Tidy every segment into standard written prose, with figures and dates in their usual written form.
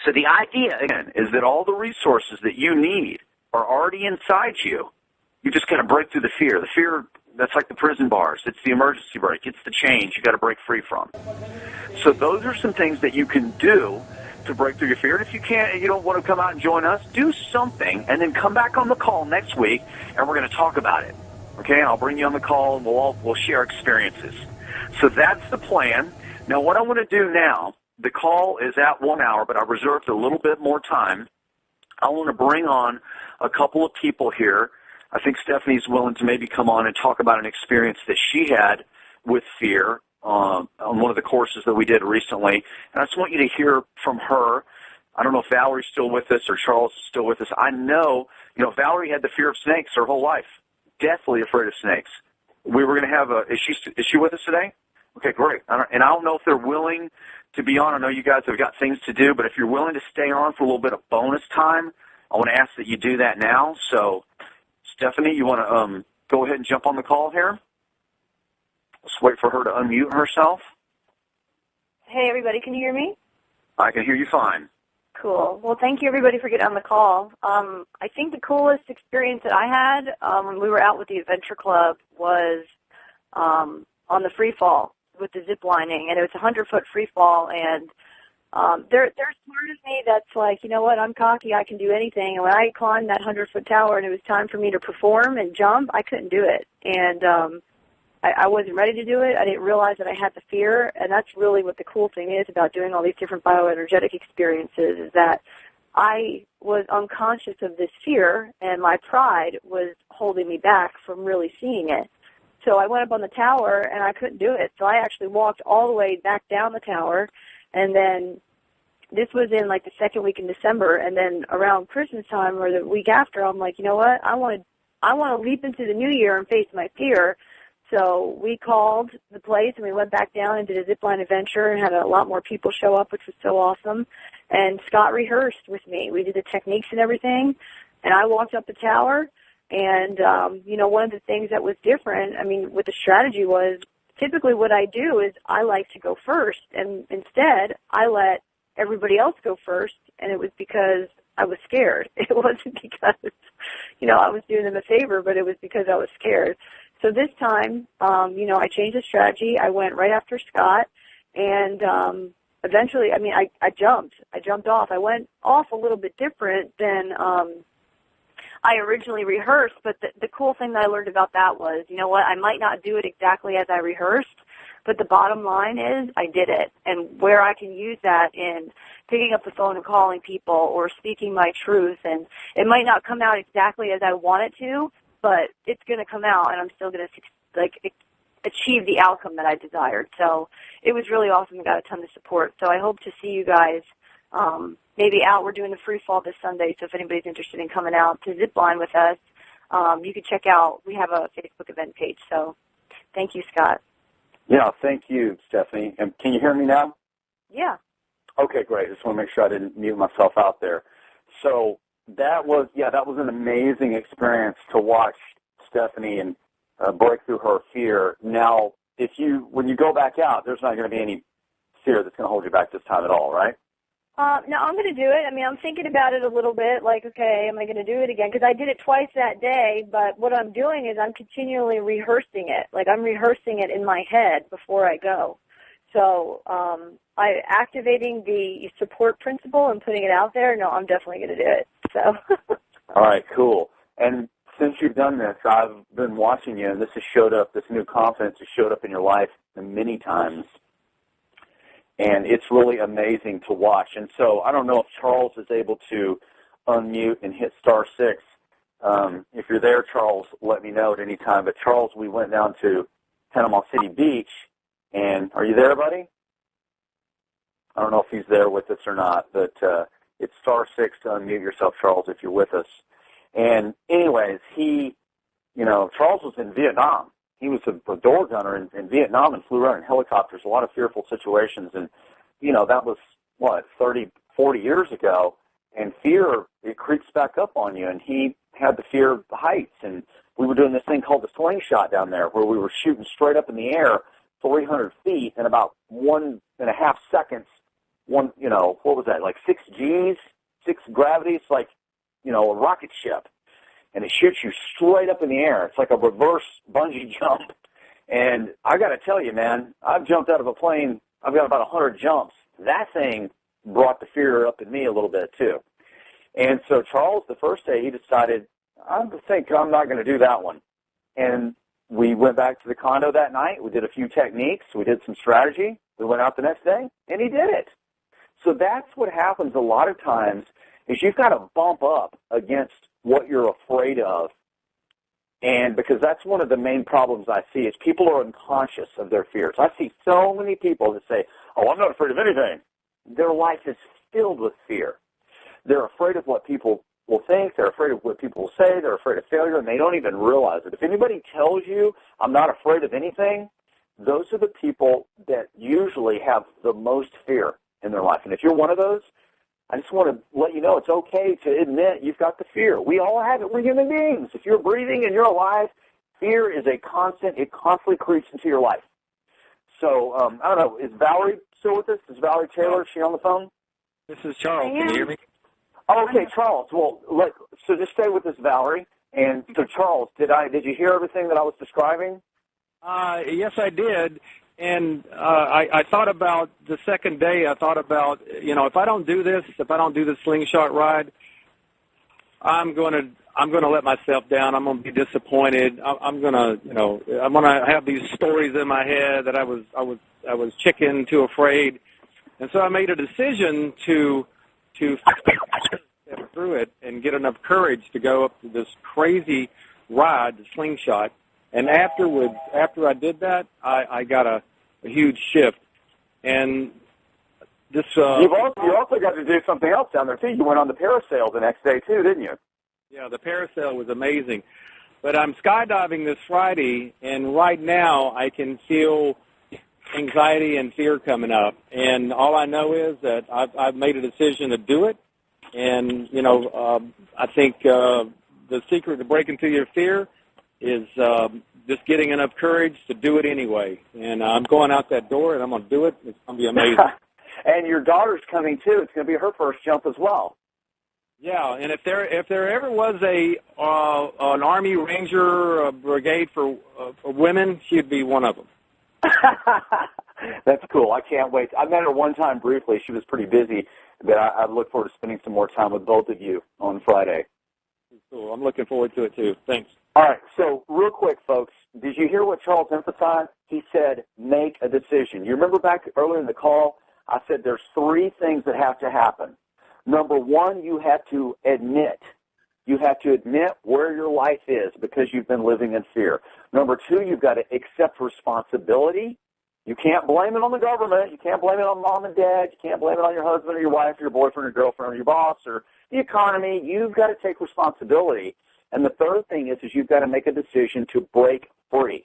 So the idea, again, is that all the resources that you need are already inside you. You just got to break through the fear. The fear, that's like the prison bars. It's the emergency brake. It's the chains you got to break free from. So those are some things that you can do to break through your fear. And if you can't and you don't want to come out and join us, do something and then come back on the call next week and we're going to talk about it. Okay, and I'll bring you on the call and we'll share experiences. So that's the plan. Now what I want to do now, the call is at 1 hour, but I reserved a little bit more time. I want to bring on a couple of people here. I think Stephanie's willing to maybe come on and talk about an experience that she had with fear on one of the courses that we did recently. And I just want you to hear from her. I don't know if Valerie's still with us or Charles is still with us. I know, Valerie had the fear of snakes her whole life, deathly afraid of snakes. We were going to have is she with us today? Okay, great. And I don't know if they're willing to be on. I know you guys have got things to do, but if you're willing to stay on for a little bit of bonus time, I want to ask that you do that now. So, Stephanie, you want to go ahead and jump on the call here? Let's wait for her to unmute herself. Hey, everybody, can you hear me? I can hear you fine. Cool. Well, thank you, everybody, for getting on the call. I think the coolest experience that I had when we were out with the Adventure Club was on the free fall with the zip lining, and it was a 100-foot free fall, and there's part of me that's like, you know what, I'm cocky, I can do anything, and when I climbed that 100-foot tower and it was time for me to perform and jump, I couldn't do it, and I wasn't ready to do it. I didn't realize that I had the fear, and that's really what the cool thing is about doing all these different bioenergetic experiences, is that I was unconscious of this fear, and my pride was holding me back from really seeing it. So I went up on the tower, and I couldn't do it. So I actually walked all the way back down the tower, and then this was in like the second week in December, and then around Christmas time or the week after, I'm like, you know what, I want to leap into the new year and face my fear. So we called the place, and we went back down and did a zipline adventure and had a lot more people show up, which was so awesome. And Scott rehearsed with me. We did the techniques and everything, and I walked up the tower. And, one of the things that was different, what the strategy was, typically what I do is I like to go first, and instead I let everybody else go first, and it was because I was scared. It wasn't because, I was doing them a favor, but it was because I was scared. So this time, I changed the strategy. I went right after Scott, and eventually, I jumped. I jumped off. I went off a little bit different than I originally rehearsed, but the cool thing that I learned about that was, you know what, I might not do it exactly as I rehearsed, but the bottom line is I did it, and where I can use that in picking up the phone and calling people or speaking my truth, and it might not come out exactly as I want it to, but it's going to come out, and I'm still going to achieve the outcome that I desired. So it was really awesome. I got a ton of support. So I hope to see you guys maybe out. We're doing the free fall this Sunday, so if anybody's interested in coming out to zip line with us, you can check out. We have a Facebook event page. So thank you, Scott. Yeah, thank you, Stephanie. And can you hear me now? Yeah. Okay, great. Just want to make sure I didn't mute myself out there. So that was an amazing experience to watch Stephanie and break through her fear. Now, when you go back out, there's not going to be any fear that's going to hold you back this time at all, right? No, I'm going to do it. I'm thinking about it a little bit, like, okay, am I going to do it again? Because I did it twice that day, but what I'm doing is I'm continually rehearsing it. Like, I'm rehearsing it in my head before I go. So I activating the support principle and putting it out there, no, I'm definitely going to do it. So. All right, cool. And since you've done this, I've been watching you, and this new confidence has showed up in your life many times. And it's really amazing to watch. And so I don't know if Charles is able to unmute and hit *6. If you're there, Charles, let me know at any time. But, Charles, we went down to Panama City Beach. And are you there, buddy? I don't know if he's there with us or not. But it's *6 to unmute yourself, Charles, if you're with us. And anyways, Charles was in Vietnam. He was a door gunner in Vietnam and flew around in helicopters, a lot of fearful situations. And, that was, 30, 40 years ago. And fear, it creeps back up on you. And he had the fear of the heights. And we were doing this thing called the slingshot down there where we were shooting straight up in the air 300 feet in about 1.5 seconds. what was that, like 6 Gs, 6 gravity. It's like, a rocket ship. And it shoots you straight up in the air. It's like a reverse bungee jump. And I got to tell you, man, I've jumped out of a plane. I've got about 100 jumps. That thing brought the fear up in me a little bit, too. And so Charles, the first day, he decided, I think I'm not going to do that one. And we went back to the condo that night. We did a few techniques. We did some strategy. We went out the next day, and he did it. So that's what happens a lot of times is you've got to bump up against what you're afraid of. And because that's one of the main problems I see is people are unconscious of their fears. I see so many people that say, oh, I'm not afraid of anything. Their life is filled with fear. They're afraid of what people will think. They're afraid of what people will say. They're afraid of failure, and they don't even realize it. If anybody tells you, I'm not afraid of anything, those are the people that usually have the most fear in their life. And if you're one of those, I just want to let you know it's okay to admit you've got the fear. We all have it. We're human beings. If you're breathing and you're alive, fear is a constant. It constantly creeps into your life. So, I don't know, is Valerie still with us? Is Valerie Taylor, is she on the phone? This is Charles. Can you hear me? Oh, okay, Charles. Well, so just stay with us, Valerie. And so, Charles, did you hear everything that I was describing? Yes, I did. And I thought about the second day. I thought about, if I don't do this, if I don't do the slingshot ride, I'm going to let myself down. I'm going to be disappointed. I'm going to have these stories in my head that I was chicken, too afraid. And so I made a decision to step through it and get enough courage to go up to this crazy ride, the slingshot. And after I did that, I got a huge shift. And this you also got to do something else down there too. You went on the parasail the next day too, didn't you? Yeah, the parasail was amazing. But I'm skydiving this Friday, and right now I can feel anxiety and fear coming up. And all I know is that I've made a decision to do it. And, I think the secret to breaking through your fear is just getting enough courage to do it anyway. And I'm going out that door, and I'm going to do it. It's going to be amazing. And your daughter's coming, too. It's going to be her first jump as well. Yeah, and if there ever was an Army Ranger brigade for women, she'd be one of them. That's cool. I can't wait. I met her one time briefly. She was pretty busy, but I look forward to spending some more time with both of you on Friday. Cool. I'm looking forward to it, too. Thanks. All right. So real quick, folks, did you hear what Charles emphasized? He said, make a decision. You remember back earlier in the call, I said there's 3 things that have to happen. Number 1, you have to admit. You have to admit where your life is because you've been living in fear. Number 2, you've got to accept responsibility. You can't blame it on the government. You can't blame it on mom and dad. You can't blame it on your husband or your wife or your boyfriend or girlfriend or your boss or the economy. You've got to take responsibility. And the third thing is you've got to make a decision to break free.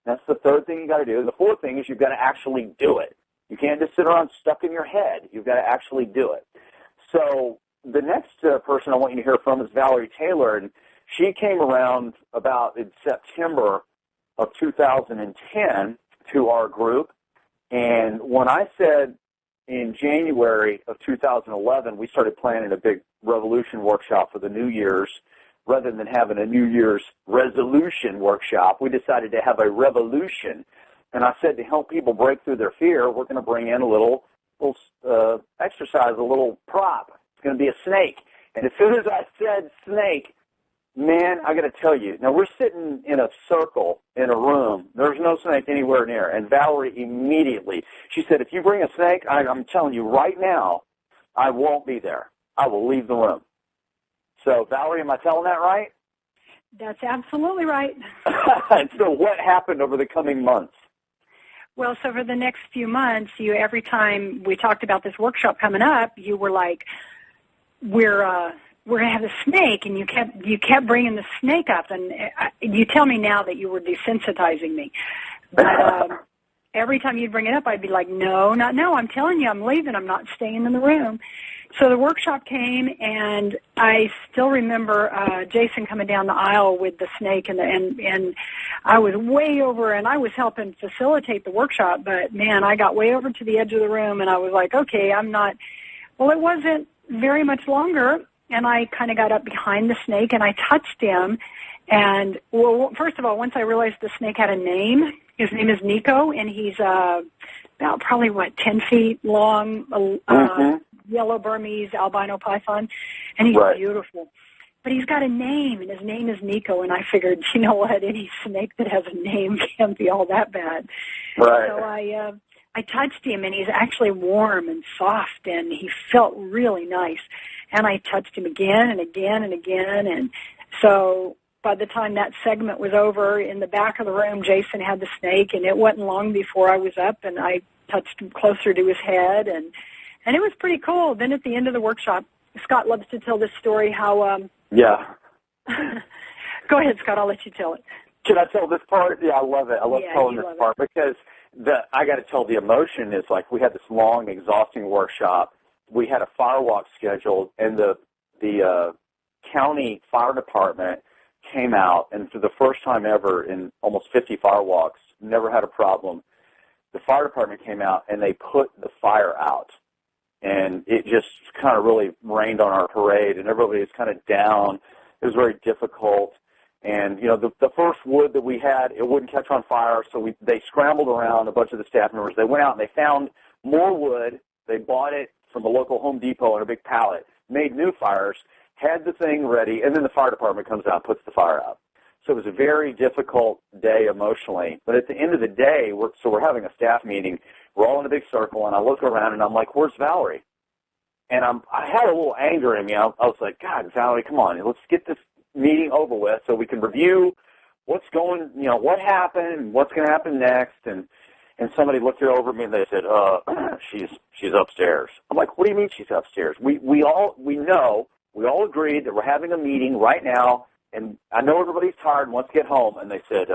That's the third thing you got to do. And the fourth thing is you've got to actually do it. You can't just sit around stuck in your head. You've got to actually do it. So the next person I want you to hear from is Valerie Taylor, and she came around about in September of 2010 to our group. And when I said in January of 2011, we started planning a big revolution workshop for the New Year's. Rather than having a New Year's resolution workshop, we decided to have a revolution. And I said to help people break through their fear, we're going to bring in a little exercise, a little prop. It's going to be a snake. And as soon as I said snake, man, I got to tell you, now we're sitting in a circle in a room. There's no snake anywhere near. And Valerie immediately, she said, if you bring a snake, I'm telling you right now, I won't be there. I will leave the room. So, Valerie, am I telling that right? That's absolutely right. And so what happened over the coming months? Well, so for the next few months, every time we talked about this workshop coming up, you were like, we're going to have a snake, and you kept bringing the snake up. And you tell me now that you were desensitizing me. But every time you'd bring it up, I'd be like, no, not no. I'm telling you, I'm leaving. I'm not staying in the room. So the workshop came, and I still remember Jason coming down the aisle with the snake, and I was way over, and I was helping facilitate the workshop, but, man, I got way over to the edge of the room, and I was like, okay, I'm not. Well, it wasn't very much longer, and I kind of got up behind the snake, and I touched him, and, well, first of all, once I realized the snake had a name, his name is Nico, and he's about probably, 10 feet long, yellow Burmese albino python, and he's beautiful. But he's got a name, and his name is Nico, and I figured, you know what, any snake that has a name can't be all that bad. Right. So I touched him, and he's actually warm and soft, and he felt really nice. And I touched him again and again and again, and so by the time that segment was over, in the back of the room, Jason had the snake, and it wasn't long before I was up, and I touched him closer to his head, and it was pretty cool. Then at the end of the workshop, Scott loves to tell this story how Yeah. Go ahead, Scott. I'll let you tell it. Can I tell this part? Yeah, I love it. I love telling this love part because I got to tell the emotion is like we had this long, exhausting workshop. We had a fire walk scheduled, and the county fire department came out, and for the first time ever in almost 50 fire walks, never had a problem. The fire department came out, and they put the fire out. And it just kind of really rained on our parade, and everybody was kind of down. It was very difficult. And, you know, the first wood that we had, it wouldn't catch on fire, so they scrambled around, a bunch of the staff members. They went out and they found more wood. They bought it from a local Home Depot in a big pallet, made new fires, had the thing ready, and then the fire department comes out and puts the fire out. So it was a very difficult day emotionally. But at the end of the day, we're having a staff meeting. We're all in a big circle, and I look around, and I'm like, where's Valerie? And I had a little anger in me. I was like, God, Valerie, come on. Let's get this meeting over with so we can review what's going, you know, what happened, what's going to happen next. And somebody looked over at me, and they said, she's upstairs. I'm like, what do you mean she's upstairs? We all agreed that we're having a meeting right now, and I know everybody's tired and wants to get home. And they said,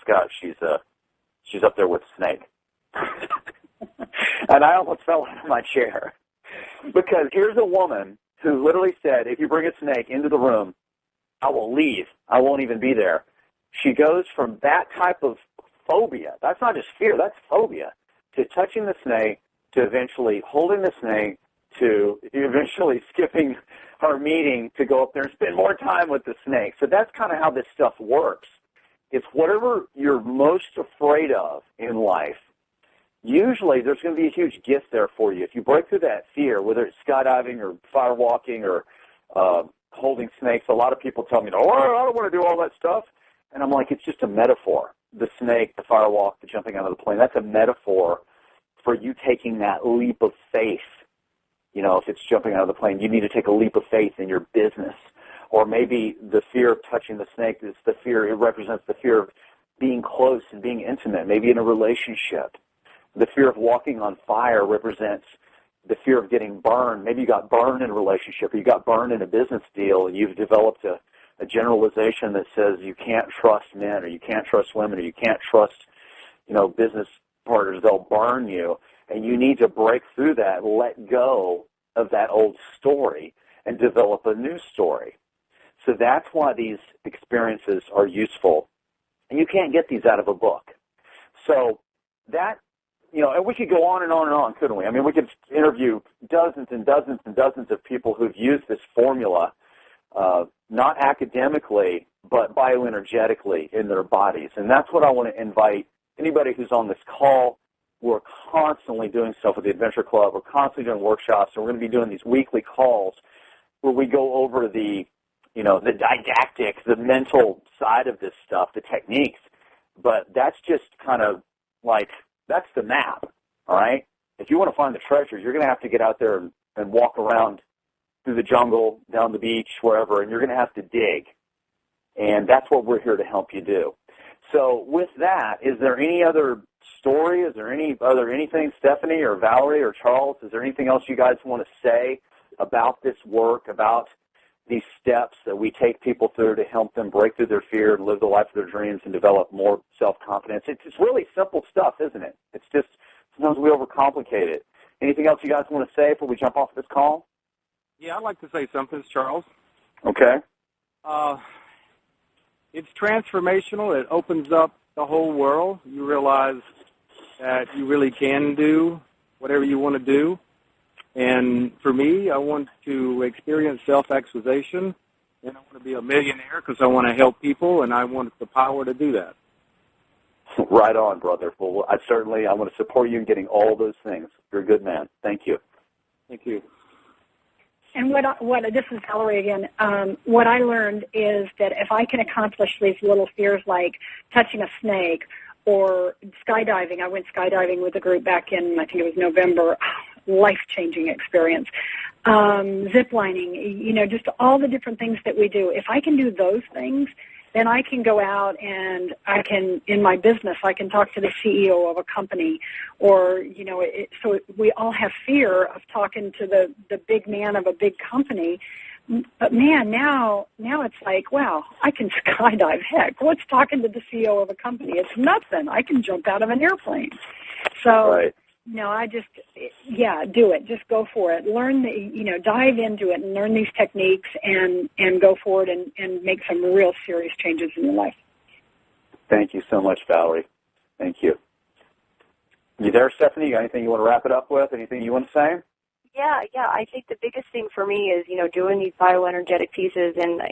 Scott, she's up there with the snake. And I almost fell out of my chair because here's a woman who literally said, if you bring a snake into the room, I will leave. I won't even be there. She goes from that type of phobia, that's not just fear, that's phobia, to touching the snake, to eventually holding the snake, to eventually skipping her meeting to go up there and spend more time with the snake. So that's kind of how this stuff works. It's whatever you're most afraid of in life, usually there's going to be a huge gift there for you. If you break through that fear, whether it's skydiving or firewalking or holding snakes, a lot of people tell me, oh, I don't want to do all that stuff. And I'm like, it's just a metaphor. The snake, the firewalk, the jumping out of the plane, that's a metaphor for you taking that leap of faith. You know, if it's jumping out of the plane, you need to take a leap of faith in your business. Or maybe the fear of touching the snake is the fear, it represents the fear of being close and being intimate, maybe in a relationship. The fear of walking on fire represents the fear of getting burned. Maybe you got burned in a relationship, or you got burned in a business deal, and you've developed a generalization that says you can't trust men, or you can't trust women, or you can't trust, you know, business partners. They'll burn you, and you need to break through that, let go of that old story, and develop a new story. So that's why these experiences are useful. And you can't get these out of a book. So that, you know, and we could go on and on and on, couldn't we? I mean, we could interview dozens and dozens and dozens of people who've used this formula, not academically, but bioenergetically in their bodies. And that's what I want to invite anybody who's on this call. We're constantly doing stuff with the Adventure Club. We're constantly doing workshops, and we're going to be doing these weekly calls where we go over the, you know, the didactic, the mental side of this stuff, the techniques. But that's just kind of like, that's the map, all right? If you want to find the treasure, you're going to have to get out there and walk around through the jungle, down the beach, wherever, and you're going to have to dig. And that's what we're here to help you do. So with that, is there any other story? Is there anything, Stephanie or Valerie or Charles, is there anything else you guys want to say about this work, about these steps that we take people through to help them break through their fear and live the life of their dreams and develop more self-confidence. It's really simple stuff, isn't it? It's just sometimes we overcomplicate it. Anything else you guys want to say before we jump off this call? Yeah, I'd like to say something, Charles. Okay. It's transformational. It opens up the whole world. You realize that you really can do whatever you want to do. And for me, I want to experience self-actualization, and I want to be a millionaire because I want to help people, and I want the power to do that. Right on, brother. Well, I want to support you in getting all those things. You're a good man. Thank you. Thank you. And this is Valerie again. What I learned is that if I can accomplish these little fears like touching a snake or skydiving, I went skydiving with a group back in, I think it was November, life-changing experience. Ziplining, just all the different things that we do. If I can do those things, then I can go out and I can, in my business, I can talk to the CEO of a company or, so we all have fear of talking to the big man of a big company. But, man, now it's like, wow, I can skydive. Heck, what's talking to the CEO of a company? It's nothing. I can jump out of an airplane. So, right. Do it. Just go for it. Learn, dive into it and learn these techniques and go forward and make some real serious changes in your life. Thank you so much, Valerie. Thank you. You there, Stephanie? You got anything you want to wrap it up with? Anything you want to say? Yeah. I think the biggest thing for me is, doing these bioenergetic pieces. And,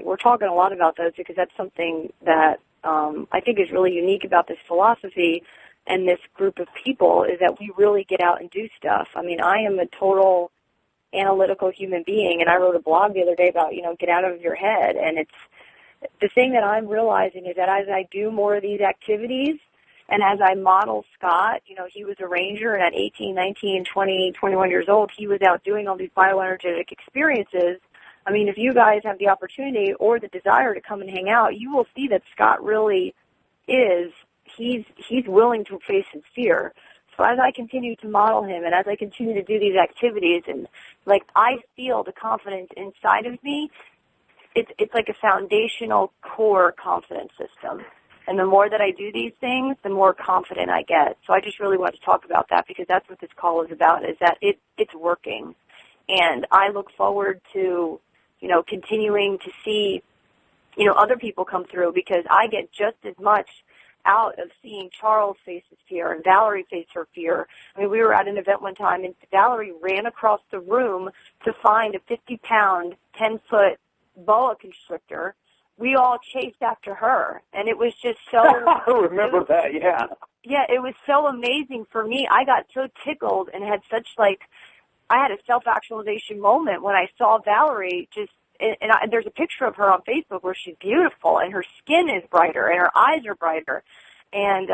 we're talking a lot about those because that's something that I think is really unique about this philosophy and this group of people is that we really get out and do stuff. I mean, I am a total analytical human being, and I wrote a blog the other day about, get out of your head. And it's the thing that I'm realizing is that as I do more of these activities and as I model Scott, he was a ranger, and at 18, 19, 20, 21 years old, he was out doing all these bioenergetic experiences. I mean, if you guys have the opportunity or the desire to come and hang out, you will see that Scott really is he's willing to face his fear. So as I continue to model him and as I continue to do these activities and, I feel the confidence inside of me, it's like a foundational core confidence system. And the more that I do these things, the more confident I get. So I just really want to talk about that because that's what this call is about, is that it's working. And I look forward to, continuing to see, other people come through because I get just as much out of seeing Charles face his fear and Valerie face her fear. I mean, we were at an event one time, and Valerie ran across the room to find a 50-pound, 10-foot boa constrictor. We all chased after her, and it was just so... I remember that, yeah. Yeah, it was so amazing for me. I got so tickled and had such, I had a self-actualization moment when I saw Valerie just... And there's a picture of her on Facebook where she's beautiful and her skin is brighter and her eyes are brighter. And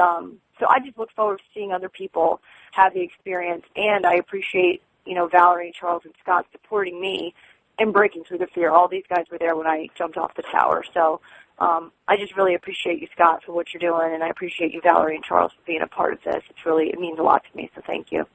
so I just look forward to seeing other people have the experience. And I appreciate, Valerie and Charles and Scott supporting me and breaking through the fear. All these guys were there when I jumped off the tower. So I just really appreciate you, Scott, for what you're doing. And I appreciate you, Valerie and Charles, for being a part of this. It means a lot to me, so thank you.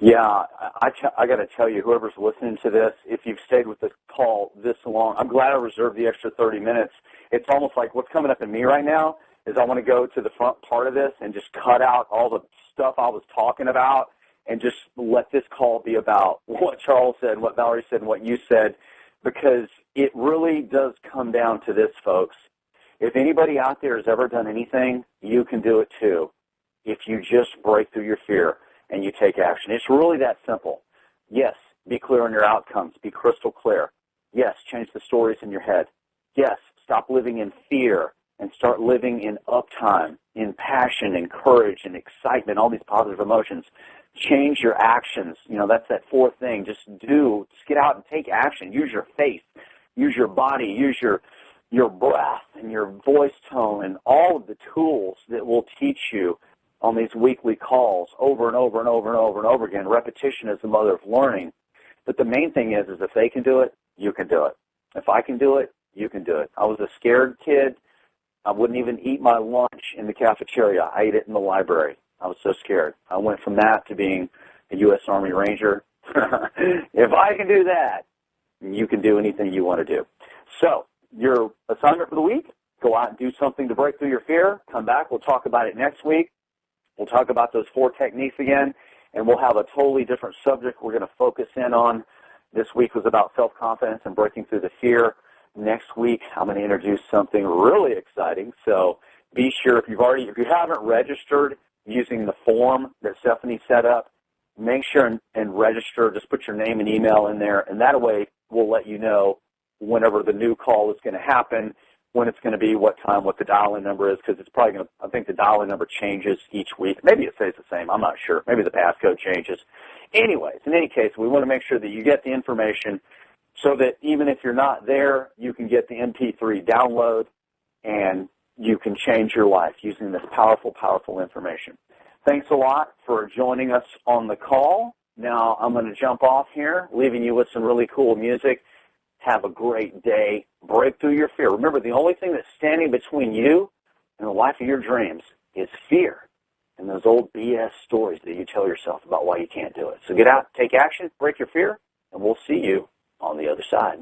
Yeah, I got to tell you, whoever's listening to this, if you've stayed with this call this long, I'm glad I reserved the extra 30 minutes. It's almost like what's coming up in me right now is I want to go to the front part of this and just cut out all the stuff I was talking about and just let this call be about what Charles said, what Valerie said, and what you said, because it really does come down to this, folks. If anybody out there has ever done anything, you can do it too if you just break through your fear and you take action. It's really that simple. Yes, be clear on your outcomes. Be crystal clear. Yes, change the stories in your head. Yes, stop living in fear and start living in uptime, in passion and courage and excitement, all these positive emotions. Change your actions. That's that fourth thing. Just get out and take action. Use your face. Use your body. Use your breath and your voice tone and all of the tools that will teach you on these weekly calls over and over and over and over and over again. Repetition is the mother of learning. But the main thing is if they can do it, you can do it. If I can do it, you can do it. I was a scared kid. I wouldn't even eat my lunch in the cafeteria. I ate it in the library. I was so scared. I went from that to being a U.S. Army Ranger. If I can do that, and you can do anything you want to do. So your assignment for the week, go out and do something to break through your fear. Come back. We'll talk about it next week. We'll talk about those 4 techniques again, and we'll have a totally different subject we're going to focus in on. This week was about self-confidence and breaking through the fear. Next week, I'm going to introduce something really exciting. So be sure, if you haven't registered using the form that Stephanie set up, make sure and register. Just put your name and email in there, and that way we'll let you know whenever the new call is going to happen, when it's going to be, what time, what the dial-in number is, because it's probably going to, I think the dial-in number changes each week. Maybe it stays the same. I'm not sure. Maybe the passcode changes. Anyways, in any case, we want to make sure that you get the information so that even if you're not there, you can get the MP3 download and you can change your life using this powerful, powerful information. Thanks a lot for joining us on the call. Now I'm going to jump off here, leaving you with some really cool music. Have a great day. Break through your fear. Remember, the only thing that's standing between you and the life of your dreams is fear and those old BS stories that you tell yourself about why you can't do it. So get out, take action, break your fear, and we'll see you on the other side.